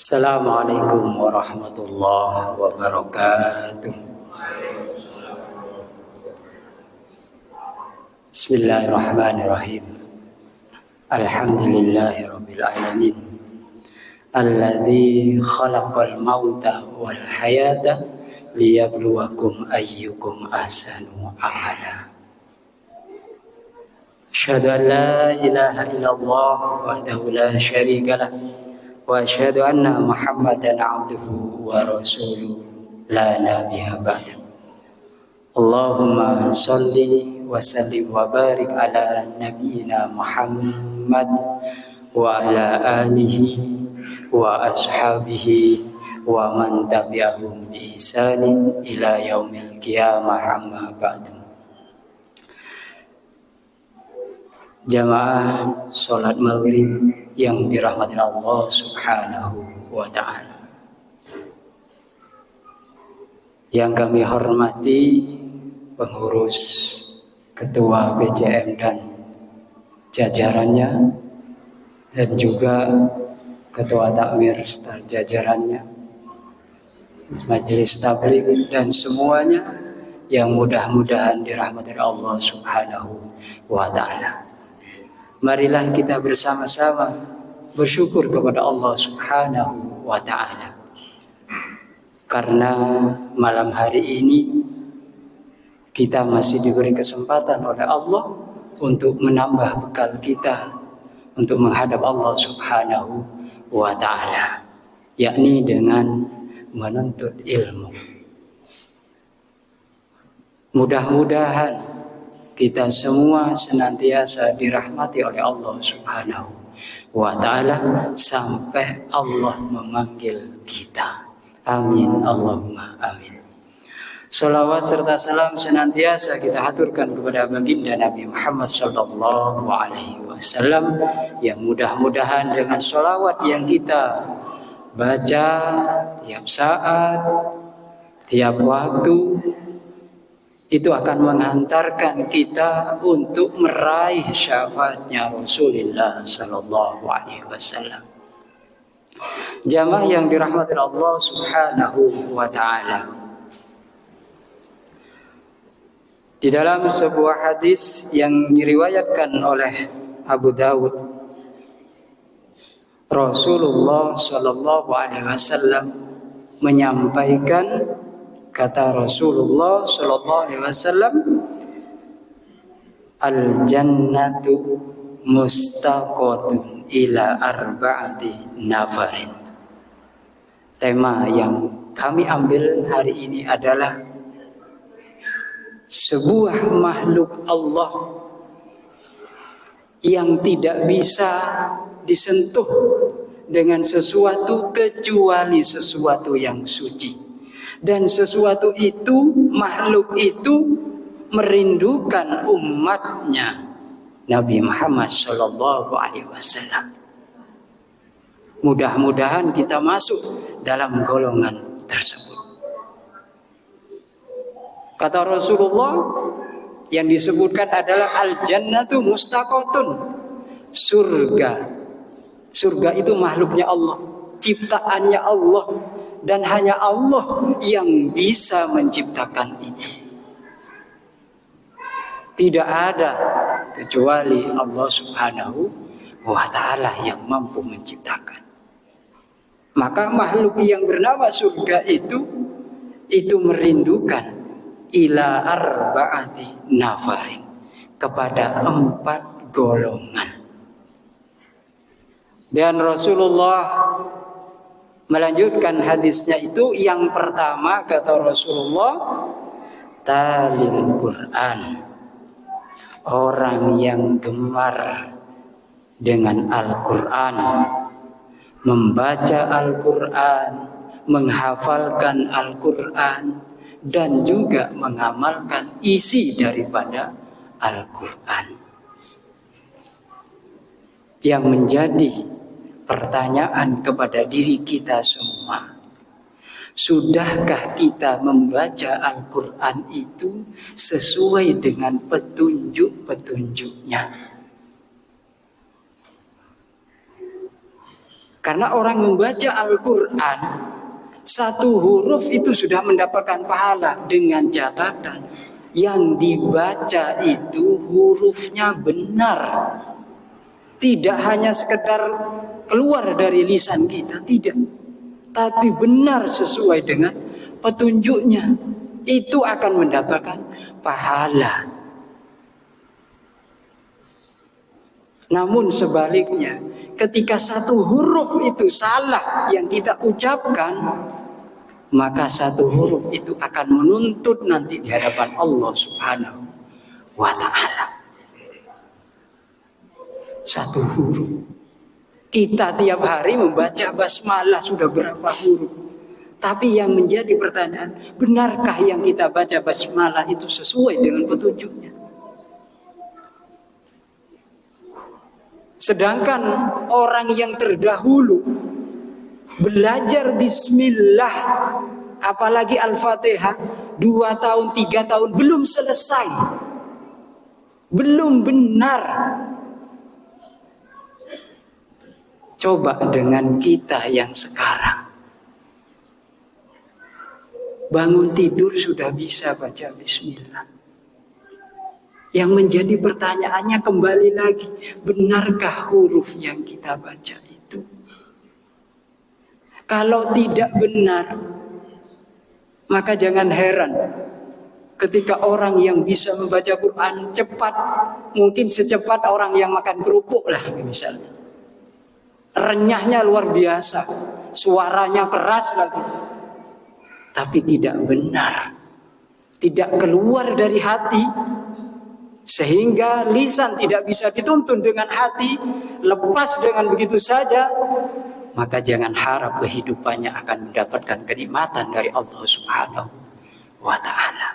Assalamualaikum warahmatullahi wabarakatuh. Bismillahirrahmanirrahim. Alhamdulillahi rabbil alamin. Alladzi khalaqal mauta wal hayata liyabluwakum ayyukum ahsanu amala. Asyhadu an la ilaha illallah wahdahu la syarika lah wa asyhadu anna Muhammadan abduhu wa rasuluhu la nabiyya ba'da. Allahumma shalli wa sallim wa barik ala nabiyyina Muhammad wa ala alihi wa ashabihi wa man tabi'ahum bi ihsanin ila yaumil qiyamah amma ba'du. Jamaah sholat maghrib yang dirahmati Allah subhanahu wa ta'ala, yang kami hormati pengurus ketua BCM dan jajarannya, dan juga ketua takmir serta jajarannya, majelis tabligh dan semuanya yang mudah-mudahan dirahmati Allah subhanahu wa ta'ala. Marilah kita bersama-sama bersyukur kepada Allah subhanahu wa ta'ala, karena malam hari ini kita masih diberi kesempatan oleh Allah untuk menambah bekal kita untuk menghadap Allah subhanahu wa ta'ala, yakni dengan menuntut ilmu. Mudah-mudahan kita semua senantiasa dirahmati oleh Allah subhanahu wa ta'ala sampai Allah memanggil kita. Amin Allahumma amin. Salawat serta salam senantiasa kita haturkan kepada baginda Nabi Muhammad sallallahu alaihi wasallam, yang mudah-mudahan dengan salawat yang kita baca tiap saat, tiap waktu, itu akan mengantarkan kita untuk meraih syafaatnya Rasulullah sallallahu alaihi wasallam. Jamaah yang dirahmati Allah subhanahu wa ta'ala, di dalam sebuah hadis yang diriwayatkan oleh Abu Dawud, Rasulullah sallallahu alaihi wasallam menyampaikan, kata Rasulullah sallallahu alaihi wasallam, al-jannatu mustaqatun ila arba'ati nafarin. Tema yang kami ambil hari ini adalah sebuah makhluk Allah yang tidak bisa disentuh dengan sesuatu kecuali sesuatu yang suci. Dan sesuatu itu, makhluk itu merindukan umatnya Nabi Muhammad sallallahu alaihi wasallam. Mudah-mudahan kita masuk dalam golongan tersebut. Kata Rasulullah, yang disebutkan adalah al-jannatu mustaqatun. Surga itu makhluknya Allah, ciptaannya Allah, dan hanya Allah yang bisa menciptakan ini. Tidak ada kecuali Allah subhanahu wa ta'ala yang mampu menciptakan. Maka makhluk yang bernama surga itu merindukan ila arba'ati nafarin, kepada 4 golongan. Dan Rasulullah melanjutkan hadisnya itu, yang pertama kata Rasulullah, talil Quran, orang yang gemar dengan Al-Quran, membaca Al-Quran, menghafalkan Al-Quran, dan juga mengamalkan isi daripada Al-Quran. Yang menjadi pertanyaan kepada diri kita semua, sudahkah kita membaca Al-Quran itu sesuai dengan petunjuk-petunjuknya? Karena orang membaca Al-Quran, satu huruf itu sudah mendapatkan pahala, dengan catatan yang dibaca itu hurufnya benar. Tidak hanya sekedar keluar dari lisan kita, tidak. Tapi benar sesuai dengan petunjuknya. Itu akan mendapatkan pahala. Namun sebaliknya, ketika satu huruf itu salah yang kita ucapkan, maka satu huruf itu akan menuntut nanti di hadapan Allah Subhanahu wa ta'ala. Satu huruf. Kita tiap hari membaca basmalah sudah berapa huruf. Tapi yang menjadi pertanyaan, benarkah yang kita baca basmalah itu sesuai dengan petunjuknya? Sedangkan orang yang terdahulu belajar bismillah, apalagi Al-Fatihah, 2 tahun, 3 tahun belum selesai, belum benar. Coba dengan kita yang sekarang, bangun tidur sudah bisa baca bismillah. Yang menjadi pertanyaannya kembali lagi, benarkah huruf yang kita baca itu? Kalau tidak benar, maka jangan heran ketika orang yang bisa membaca Quran cepat, mungkin secepat orang yang makan kerupuk lah misalnya. Renyahnya luar biasa, suaranya keras lagi, tapi tidak benar, tidak keluar dari hati. Sehingga lisan tidak bisa dituntun dengan hati, lepas dengan begitu saja, maka jangan harap kehidupannya akan mendapatkan kenikmatan dari Allah Subhanahu wa ta'ala.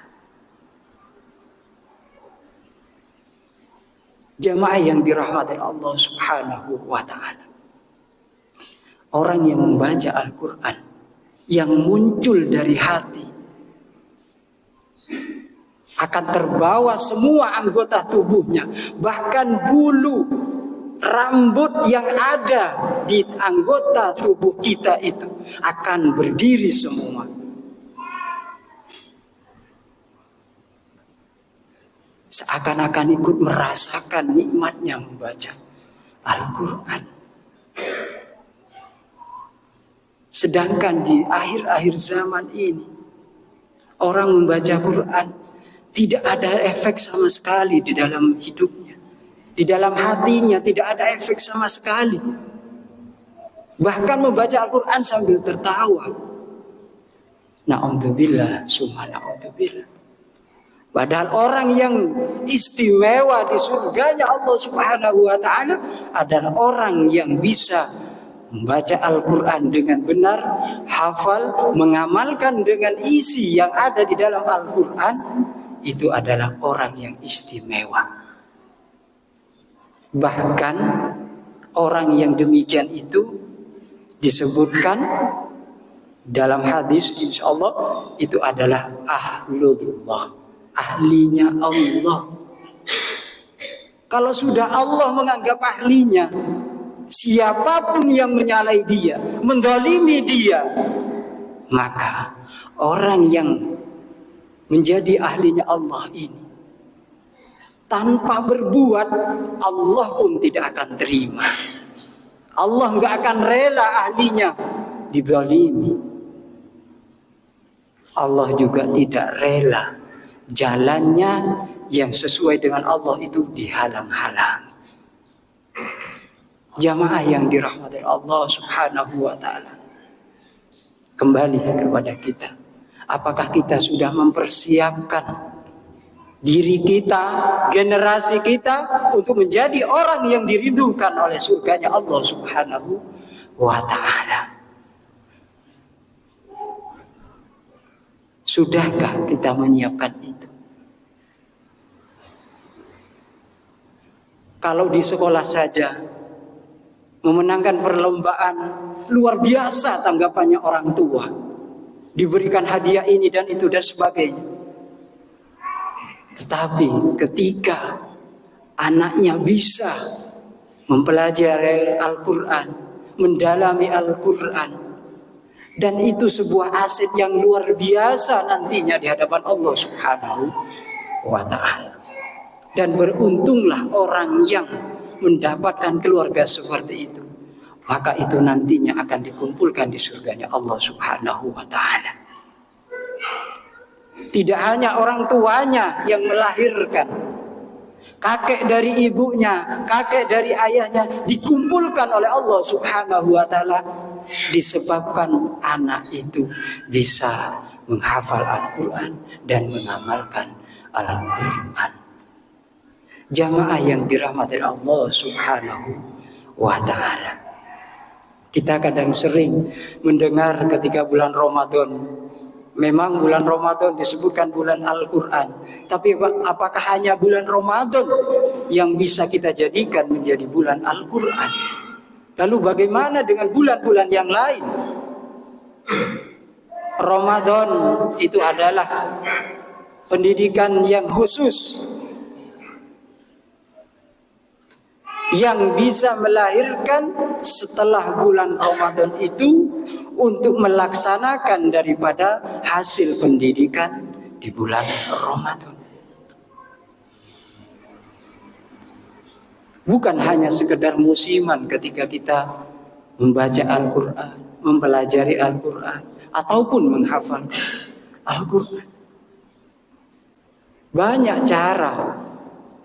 Jamaah yang dirahmati Allah Subhanahu wa ta'ala, orang yang membaca Al-Quran yang muncul dari hati akan terbawa semua anggota tubuhnya, bahkan bulu rambut yang ada di anggota tubuh kita itu akan berdiri semua. Seakan-akan ikut merasakan nikmatnya membaca Al-Quran. Sedangkan di akhir-akhir zaman ini, orang membaca Quran tidak ada efek sama sekali di dalam hidupnya. Di dalam hatinya tidak ada efek sama sekali. Bahkan membaca Al-Quran sambil tertawa. Na'udzubillah, summa na'udzubillah. Padahal orang yang istimewa di surganya Allah Subhanahu wa ta'ala adalah orang yang bisa membaca Al-Quran dengan benar, hafal, mengamalkan dengan isi yang ada di dalam Al-Quran. Itu adalah orang yang istimewa. Bahkan orang yang demikian itu disebutkan dalam hadis, insya Allah itu adalah ahlullah, ahlinya Allah. Kalau sudah Allah menganggap ahlinya, siapapun yang menyalahi dia, mendolimi dia, maka orang yang menjadi ahlinya Allah ini, tanpa berbuat, Allah pun tidak akan terima. Allah nggak akan rela ahlinya dizalimi. Allah juga tidak rela jalannya yang sesuai dengan Allah itu dihalang-halangi. Jamaah yang dirahmati Allah Subhanahu wa ta'ala, kembali kepada kita. Apakah kita sudah mempersiapkan diri kita, generasi kita untuk menjadi orang yang dirindukan oleh surganya Allah Subhanahu wa ta'ala? Sudahkah kita menyiapkan itu? Kalau di sekolah saja memenangkan perlombaan, luar biasa tanggapannya orang tua. Diberikan hadiah ini dan itu dan sebagainya. Tetapi ketika anaknya bisa mempelajari Al-Quran, mendalami Al-Quran. Dan itu sebuah aset yang luar biasa nantinya di hadapan Allah Subhanahu wa ta'ala. Dan beruntunglah orang yang mendapatkan keluarga seperti itu. Maka itu nantinya akan dikumpulkan di surganya Allah Subhanahu wa ta'ala. Tidak hanya orang tuanya yang melahirkan, kakek dari ibunya, kakek dari ayahnya dikumpulkan oleh Allah Subhanahu wa ta'ala, disebabkan anak itu bisa menghafal Al-Quran dan mengamalkan Al-Quran. Jamaah yang dirahmati Allah Subhanahu wa ta'ala. Kita kadang sering mendengar ketika bulan Ramadan, memang bulan Ramadan disebutkan bulan Al-Quran, tapi apakah hanya bulan Ramadan yang bisa kita jadikan menjadi bulan Al-Quran? Lalu bagaimana dengan bulan-bulan yang lain? Ramadan itu adalah pendidikan yang khusus yang bisa melahirkan setelah bulan Ramadan itu untuk melaksanakan daripada hasil pendidikan di bulan Ramadan. Bukan hanya sekedar musiman ketika kita membaca Al-Quran, mempelajari Al-Quran, ataupun menghafal Al-Quran. Banyak cara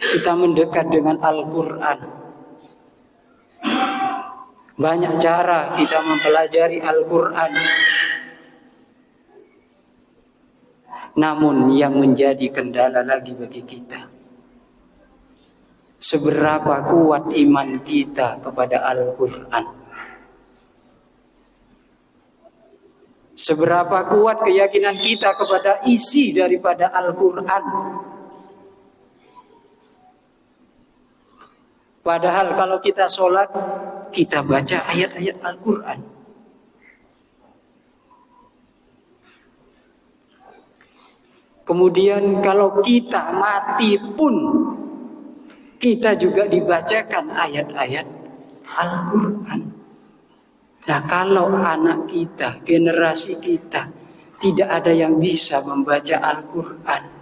kita mendekat dengan Al-Quran. Banyak cara kita mempelajari Al-Quran. Namun yang menjadi kendala lagi bagi kita, seberapa kuat iman kita kepada Al-Quran. Seberapa kuat keyakinan kita kepada isi daripada Al-Quran. Padahal kalau kita sholat, kita baca ayat-ayat Al-Quran. Kemudian kalau kita mati pun, kita juga dibacakan ayat-ayat Al-Quran. Nah, kalau anak kita, generasi kita, tidak ada yang bisa membaca Al-Quran,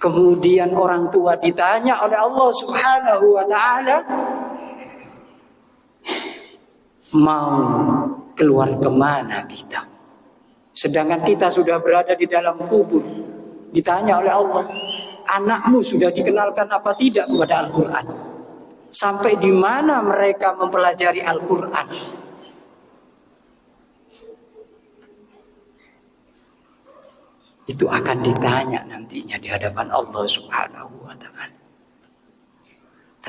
kemudian orang tua ditanya oleh Allah Subhanahu wa ta'ala, mau keluar kemana kita? Sedangkan kita sudah berada di dalam kubur. Ditanya oleh Allah, anakmu sudah dikenalkan apa tidak kepada Al-Quran? Sampai di mana mereka mempelajari Al-Quran? Itu akan ditanya nantinya di hadapan Allah Subhanahu wa ta'ala.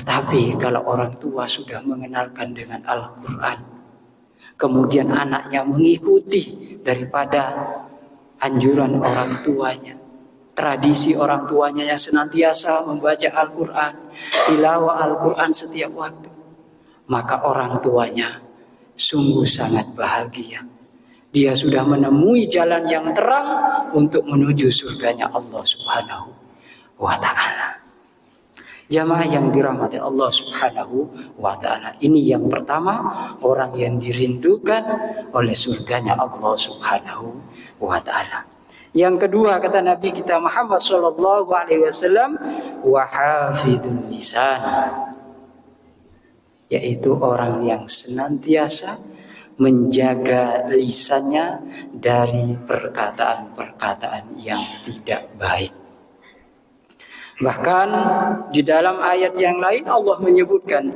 Tetapi kalau orang tua sudah mengenalkan dengan Al-Quran, kemudian anaknya mengikuti daripada anjuran orang tuanya, tradisi orang tuanya yang senantiasa membaca Al-Quran, tilawah Al-Quran setiap waktu, maka orang tuanya sungguh sangat bahagia. Dia sudah menemui jalan yang terang untuk menuju surganya Allah Subhanahu wa ta'ala. Jamaah yang dirahmati Allah Subhanahu wa ta'ala, ini yang pertama, orang yang dirindukan oleh surganya Allah Subhanahu wa ta'ala. Yang kedua, kata Nabi kita Muhammad sallallahu alaihi wasallam, wa hafidun lisan, yaitu orang yang senantiasa menjaga lisannya dari perkataan-perkataan yang tidak baik. Bahkan di dalam ayat yang lain Allah menyebutkan,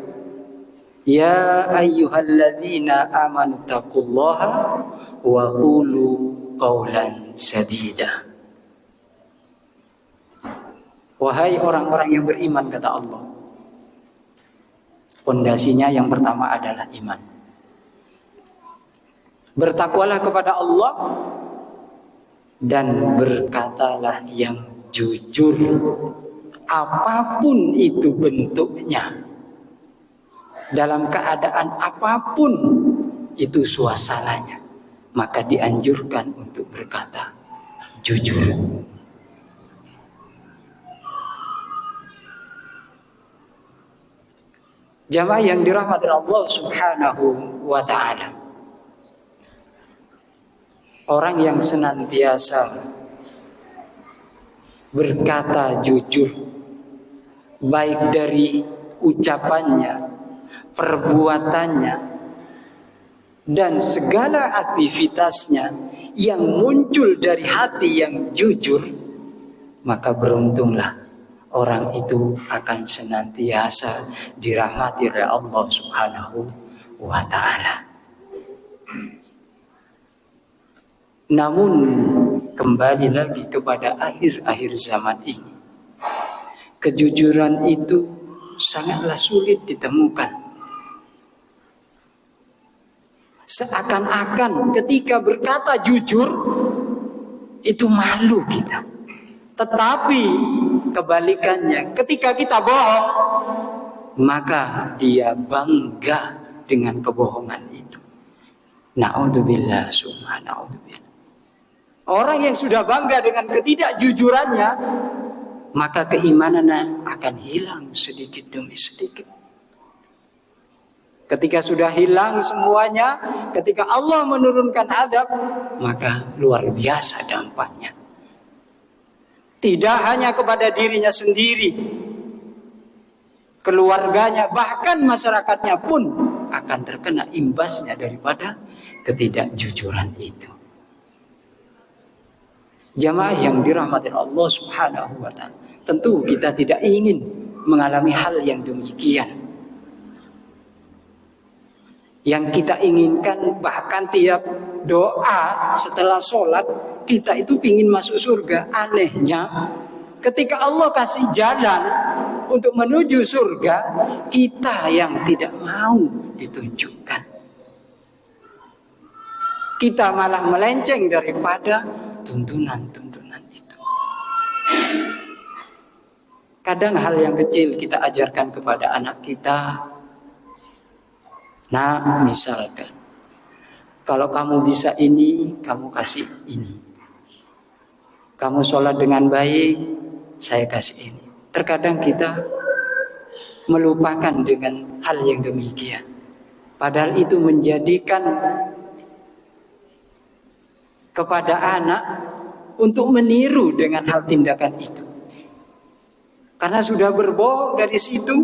ya ayyuhalladzina amanu taqullaha wa qulu qawlan sadida. Wahai orang-orang yang beriman, kata Allah, pondasinya yang pertama adalah iman. Bertakwalah kepada Allah dan berkatalah yang jujur, apapun itu bentuknya, dalam keadaan apapun itu suasananya, maka dianjurkan untuk berkata jujur. Jamaah yang dirahmati Allah Subhanahu wa ta'ala, orang yang senantiasa berkata jujur, baik dari ucapannya, perbuatannya, dan segala aktivitasnya yang muncul dari hati yang jujur, maka beruntunglah orang itu akan senantiasa dirahmati oleh Allah Subhanahu wa ta'ala. Namun kembali lagi kepada akhir-akhir zaman ini, kejujuran itu sangatlah sulit ditemukan. Seakan-akan ketika berkata jujur itu malu kita. Tetapi kebalikannya, ketika kita bohong, maka dia bangga dengan kebohongan itu. Na'udzubillah, summa na'udzubillah. Orang yang sudah bangga dengan ketidakjujurannya, maka keimanannya akan hilang sedikit demi sedikit. Ketika sudah hilang semuanya, ketika Allah menurunkan azab, maka luar biasa dampaknya. Tidak hanya kepada dirinya sendiri, keluarganya, bahkan masyarakatnya pun akan terkena imbasnya daripada ketidakjujuran itu. Jamaah yang dirahmati Allah Subhanahu wa ta'ala, tentu kita tidak ingin mengalami hal yang demikian. Yang kita inginkan, bahkan tiap doa setelah sholat, kita itu ingin masuk surga. Anehnya, ketika Allah kasih jalan untuk menuju surga, kita yang tidak mau ditunjukkan. Kita malah melenceng daripada tuntunan-tuntunan itu. Kadang hal yang kecil kita ajarkan kepada anak kita. Nah, misalkan, kalau kamu bisa ini, kamu kasih ini. Kamu sholat dengan baik, saya kasih ini. Terkadang kita melupakan dengan hal yang demikian. Padahal itu menjadikan kepada anak untuk meniru dengan hal tindakan itu. Karena sudah berbohong dari situ,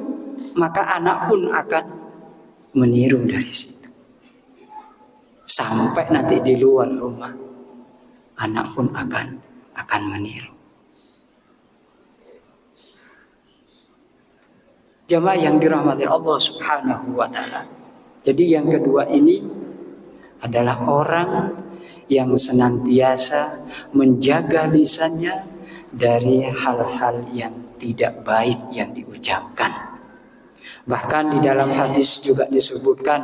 maka anak pun akan meniru dari situ. Sampai nanti di luar rumah, anak pun akan meniru. Jamaah yang dirahmati Allah Subhanahu wa ta'ala. Jadi yang kedua ini adalah orang yang senantiasa menjaga lisannya dari hal-hal yang tidak baik yang diucapkan. Bahkan di dalam hadis juga disebutkan,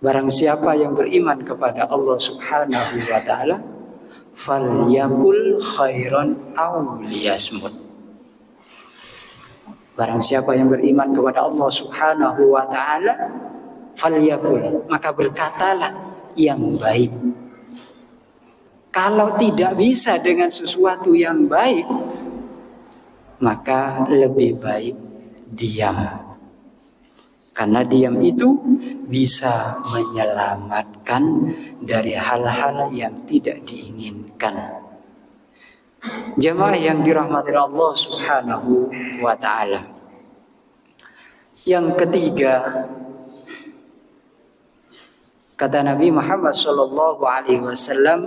barang siapa yang beriman kepada Allah Subhanahu wa ta'ala, falyakul khairan aw liyasmut. Barang siapa yang beriman kepada Allah Subhanahu wa ta'ala, falyakul, maka berkatalah yang baik. Kalau tidak bisa dengan sesuatu yang baik, maka lebih baik diam. Karena diam itu bisa menyelamatkan dari hal-hal yang tidak diinginkan. Jamaah yang dirahmati Allah Subhanahu wa ta'ala. Yang ketiga, kata Nabi Muhammad sallallahu alaihi wasallam,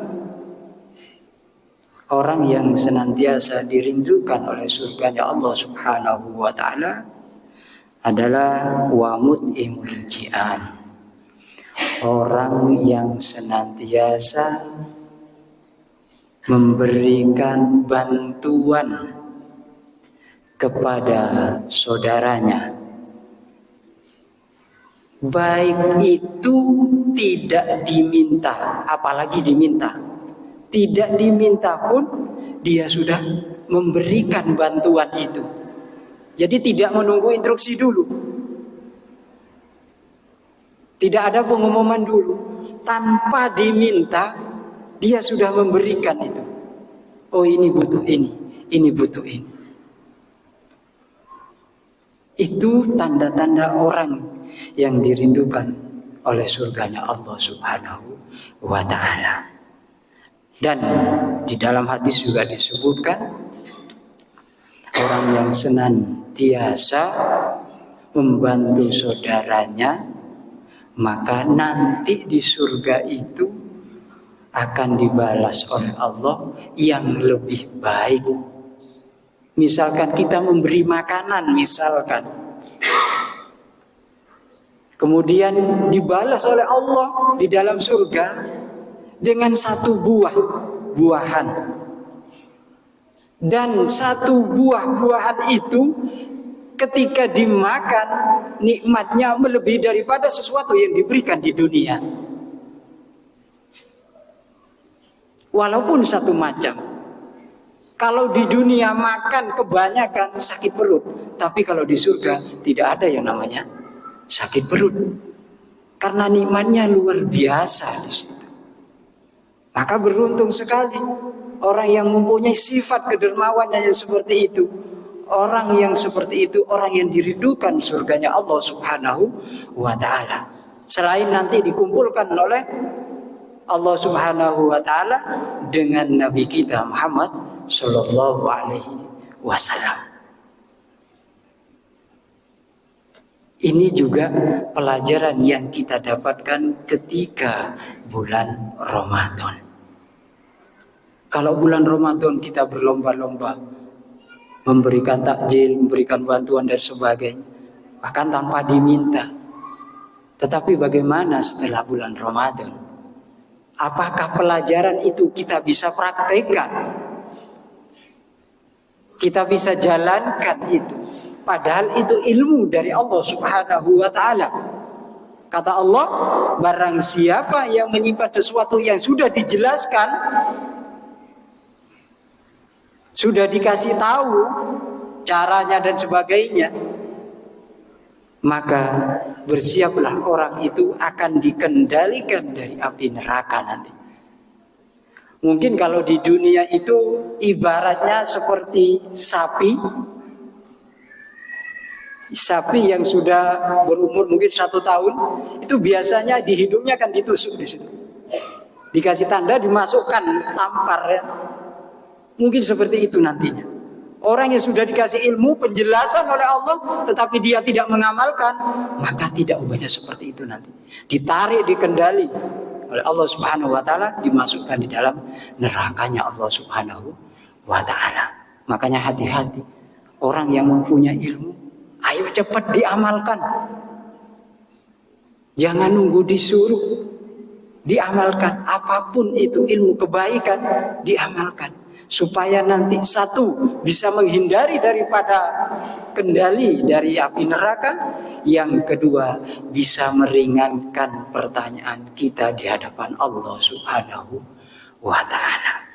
orang yang senantiasa dirindukan oleh surganya Allah Subhanahu wa ta'ala adalah wa mut'imul ji'an. Orang yang senantiasa memberikan bantuan kepada saudaranya, baik itu tidak diminta, apalagi diminta. Tidak diminta pun dia sudah memberikan bantuan itu. Jadi tidak menunggu instruksi dulu. Tidak ada pengumuman dulu. Tanpa diminta, dia sudah memberikan itu. Oh, ini butuh ini butuh ini. Itu tanda-tanda orang yang dirindukan oleh surganya Allah Subhanahu wa ta'ala. Dan di dalam hadis juga disebutkan, orang yang senantiasa membantu saudaranya, maka nanti di surga itu akan dibalas oleh Allah yang lebih baik. Misalkan kita memberi makanan, misalkan, kemudian dibalas oleh Allah di dalam surga dengan satu buahan. Dan satu buah-buahan itu ketika dimakan, nikmatnya melebihi daripada sesuatu yang diberikan di dunia. Walaupun satu macam. Kalau di dunia makan kebanyakan sakit perut, tapi kalau di surga tidak ada yang namanya sakit perut. Karena nikmatnya luar biasa di situ. Maka beruntung sekali orang yang mempunyai sifat kedermawan yang seperti itu. Orang yang seperti itu, orang yang dirindukan surganya Allah Subhanahu wa ta'ala. Selain nanti dikumpulkan oleh Allah Subhanahu wa ta'ala dengan Nabi kita Muhammad Sallallahu alaihi wasallam. Ini juga pelajaran yang kita dapatkan ketika bulan Ramadan. Kalau bulan Ramadan kita berlomba-lomba memberikan takjil, memberikan bantuan dan sebagainya, bahkan tanpa diminta. Tetapi bagaimana setelah bulan Ramadan? Apakah pelajaran itu kita bisa praktekkan? Kita bisa jalankan itu. Padahal itu ilmu dari Allah Subhanahu wa ta'ala. Kata Allah, barang siapa yang menyimpan sesuatu yang sudah dijelaskan, sudah dikasih tahu caranya dan sebagainya, maka bersiaplah orang itu akan dikendalikan dari api neraka nanti. Mungkin kalau di dunia itu ibaratnya seperti sapi yang sudah berumur mungkin 1 tahun, itu biasanya di hidungnya kan ditusuk di situ, dikasih tanda, dimasukkan tampar ya. Mungkin seperti itu nantinya. Orang yang sudah dikasih ilmu penjelasan oleh Allah, tetapi dia tidak mengamalkan, maka tidak ubahnya seperti itu nanti. Ditarik, dikendali oleh Allah Subhanahu wa ta'ala, dimasukkan di dalam nerakanya Allah Subhanahu wa ta'ala. Makanya hati-hati orang yang mempunyai ilmu, ayo cepat diamalkan. Jangan nunggu disuruh, diamalkan. Apapun itu ilmu kebaikan, diamalkan. Supaya nanti satu, bisa menghindari daripada kendali dari api neraka. Yang kedua, bisa meringankan pertanyaan kita di hadapan Allah Subhanahu wa ta'ala.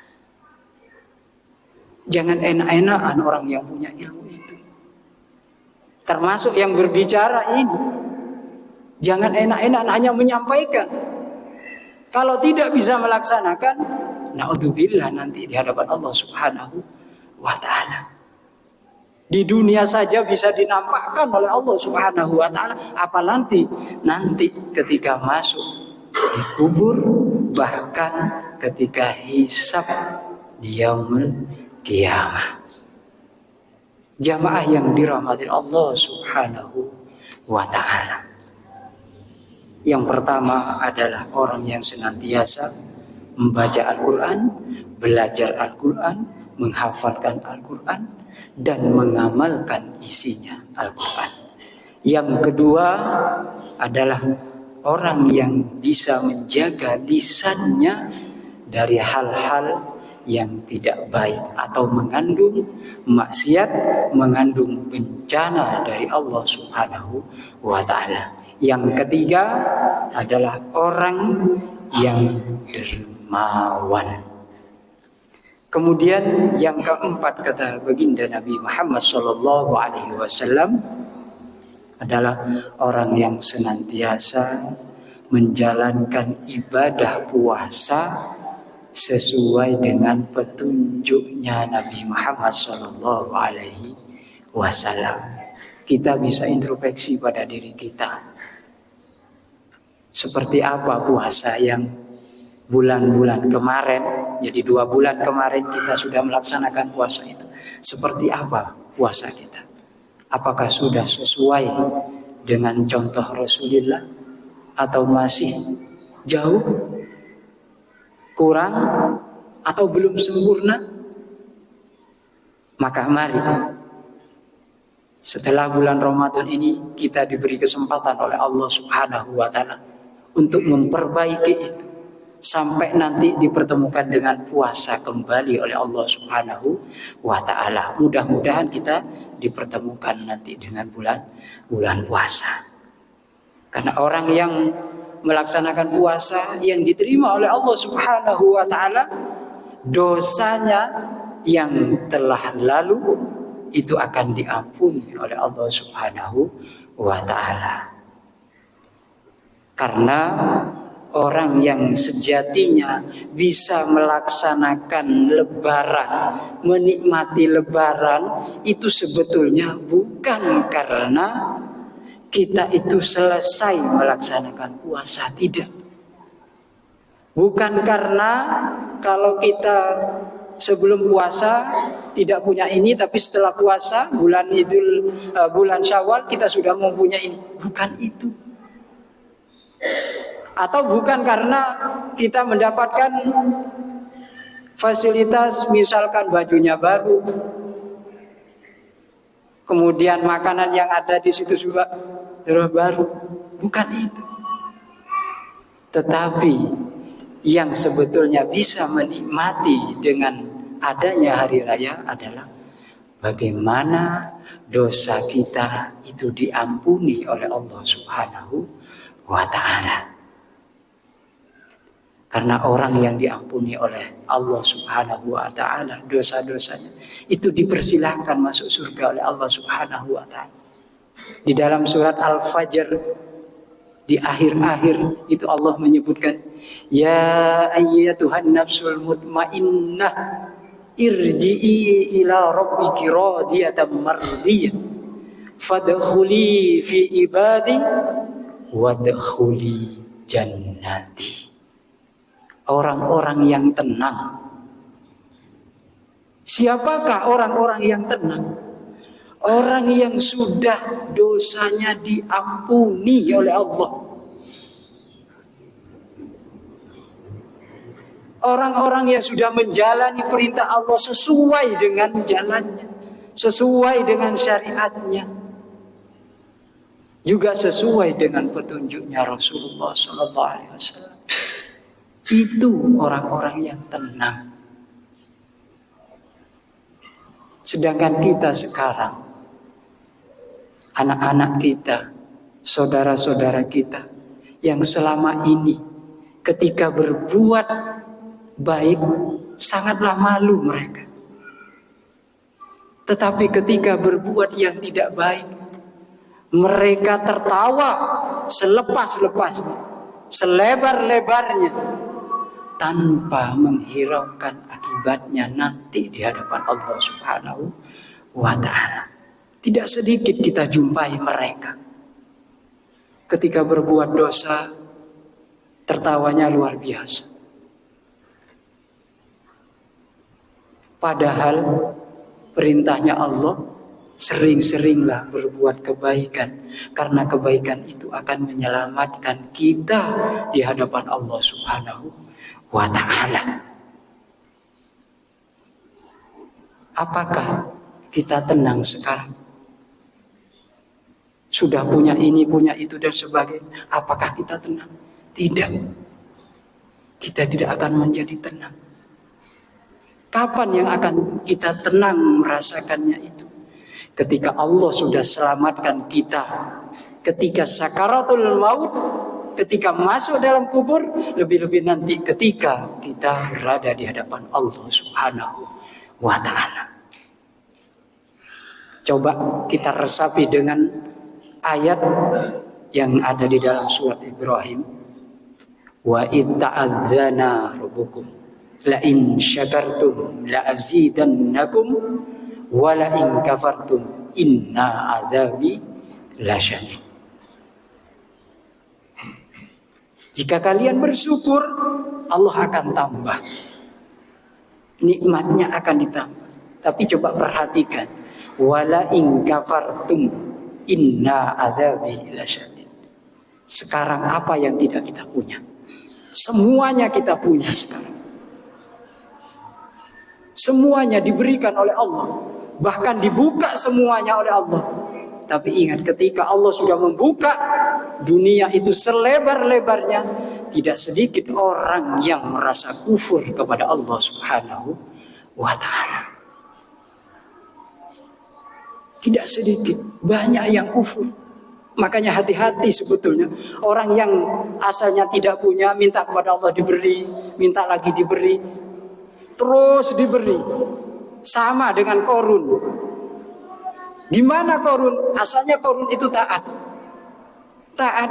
Jangan enak-enakan orang yang punya ilmu itu. Termasuk yang berbicara ini. Jangan enak-enakan hanya menyampaikan. Kalau tidak bisa melaksanakan, na'udzubillah nanti di hadapan Allah Subhanahu wa ta'ala. Di dunia saja bisa dinampakkan oleh Allah Subhanahu wa ta'ala, apalagi nanti ketika masuk di kubur, bahkan ketika hisab di yaumul qiyamah. Jamaah yang dirahmati Allah Subhanahu wa ta'ala. Yang pertama adalah orang yang senantiasa membaca Al-Quran, belajar Al-Quran, menghafalkan Al-Quran, dan mengamalkan isinya Al-Quran. Yang kedua adalah orang yang bisa menjaga lisannya dari hal-hal yang tidak baik atau mengandung maksiat, mengandung bencana dari Allah Subhanahu wa ta'ala. Yang ketiga adalah orang yang dermawan. Kemudian yang keempat, kata baginda Nabi Muhammad SAW, adalah orang yang senantiasa menjalankan ibadah puasa sesuai dengan petunjuknya Nabi Muhammad SAW. kita bisa introspeksi pada diri kita. Seperti apa puasa yang bulan-bulan kemarin, jadi 2 bulan kemarin kita sudah melaksanakan puasa itu. Seperti apa puasa kita? Apakah sudah sesuai dengan contoh Rasulullah atau masih jauh, kurang, atau belum sempurna? Maka mari setelah bulan Ramadan ini kita diberi kesempatan oleh Allah Subhanahu wa taala untuk memperbaiki itu sampai nanti dipertemukan dengan puasa kembali oleh Allah Subhanahu wa taala. Mudah-mudahan kita dipertemukan nanti dengan bulan puasa. Karena orang yang melaksanakan puasa yang diterima oleh Allah Subhanahu wa taala, dosanya yang telah lalu itu akan diampuni oleh Allah Subhanahu wa taala. Karena orang yang sejatinya bisa melaksanakan lebaran, menikmati lebaran, itu sebetulnya bukan karena kita itu selesai melaksanakan puasa, tidak. Bukan karena kalau kita sebelum puasa tidak punya ini, tapi setelah puasa bulan Syawal kita sudah mempunyai ini. Bukan itu. Atau bukan karena kita mendapatkan fasilitas, misalkan bajunya baru, kemudian makanan yang ada di situ juga baru. Bukan itu. Tetapi yang sebetulnya bisa menikmati dengan adanya hari raya adalah bagaimana dosa kita itu diampuni oleh Allah Subhanahu wa taala. Karena orang yang diampuni oleh Allah Subhanahu wa taala dosa-dosanya itu dipersilahkan masuk surga oleh Allah Subhanahu wa taala. Di dalam surat Al-Fajr di akhir-akhir itu Allah menyebutkan, ya ayyatuhan nafsul mutmainnah irji'i ila rabbiki radiyatan mardiyah fadkhuli fi ibadi wadkhuli jannati. Orang-orang yang tenang. Siapakah orang-orang yang tenang? Orang yang sudah dosanya diampuni oleh Allah. Orang-orang yang sudah menjalani perintah Allah sesuai dengan jalannya, sesuai dengan syariatnya, juga sesuai dengan petunjuknya Rasulullah SAW. Itu orang-orang yang tenang. Sedangkan kita sekarang, anak-anak kita, saudara-saudara kita yang selama ini ketika berbuat baik sangatlah malu mereka. Tetapi ketika berbuat yang tidak baik, mereka tertawa selepas-lepasnya, selebar-lebarnya, tanpa menghiraukan akibatnya nanti di hadapan Allah Subhanahu wa ta'ala. Tidak sedikit kita jumpai mereka ketika berbuat dosa, tertawanya luar biasa. Padahal perintahnya Allah, sering-seringlah berbuat kebaikan, karena kebaikan itu akan menyelamatkan kita di hadapan Allah Subhanahu wa ta'ala. Apakah kita tenang sekarang? Sudah punya ini, punya itu dan sebagainya. Apakah kita tenang? Tidak. Kita tidak akan menjadi tenang. Kapan yang akan kita tenang merasakannya itu? Ketika Allah sudah selamatkan kita, ketika sakaratul maut, ketika masuk dalam kubur, lebih-lebih nanti ketika kita berada di hadapan Allah Subhanahu wa ta'ala. Coba kita resapi dengan ayat yang ada di dalam surat Ibrahim. Wa itta'adzana rabbukum la in syakartum la azidannakum wa la in kafartum inna azabi lasyadid. Jika kalian bersyukur, Allah akan tambah. Nikmatnya akan ditambah. Tapi coba perhatikan, wala in kafartum inna adzabi lasyadid. Sekarang apa yang tidak kita punya? Semuanya kita punya sekarang. Semuanya diberikan oleh Allah. Bahkan dibuka semuanya oleh Allah. Tapi ingat, ketika Allah sudah membuka dunia itu selebar-lebarnya, tidak sedikit orang yang merasa kufur kepada Allah Subhanahu wa ta'ala. Tidak sedikit, banyak yang kufur. Makanya hati-hati sebetulnya. Orang yang asalnya tidak punya, minta kepada Allah diberi, minta lagi diberi, terus diberi. Sama dengan Qarun. Gimana Qarun? Asalnya Qarun itu taat. Taat.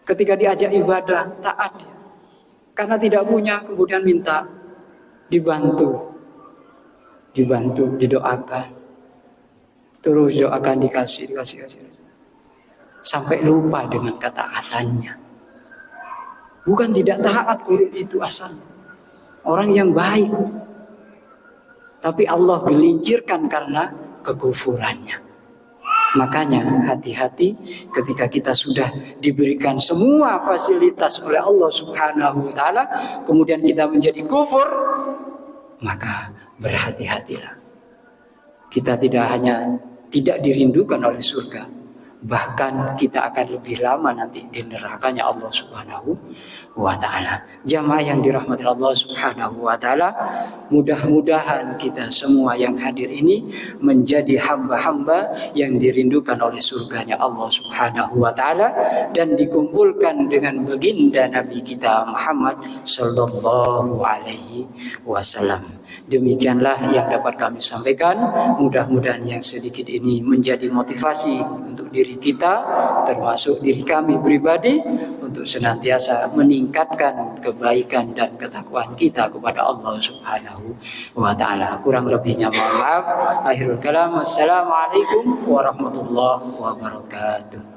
Ketika diajak ibadah, taat. Karena tidak punya, kemudian minta dibantu. Dibantu, didoakan. Terus doakan, dikasih. Sampai lupa dengan ketaatannya. Bukan tidak taat Qarun itu asalnya. Orang yang baik. Tapi Allah gelincirkan karena kekufurannya. Makanya hati-hati ketika kita sudah diberikan semua fasilitas oleh Allah Subhanahu wa ta'ala, kemudian kita menjadi kufur, maka berhati-hatilah. Kita tidak hanya tidak dirindukan oleh surga, bahkan kita akan lebih lama nanti di nerakanya Allah Subhanahu wa ta'ala. Jamaah yang dirahmati Allah Subhanahu wa ta'ala, mudah-mudahan kita semua yang hadir ini menjadi hamba-hamba yang dirindukan oleh surganya Allah Subhanahu wa ta'ala, dan dikumpulkan dengan baginda Nabi kita Muhammad sallallahu alaihi wasallam. Demikianlah yang dapat kami sampaikan. Mudah-mudahan yang sedikit ini menjadi motivasi untuk diri kita, termasuk diri kami pribadi, untuk senantiasa meningkatkan kebaikan dan ketakwaan kita kepada Allah Subhanahu wa ta'ala. Kurang lebihnya mohon maaf. Akhirul kalam, assalamualaikum warahmatullahi wabarakatuh.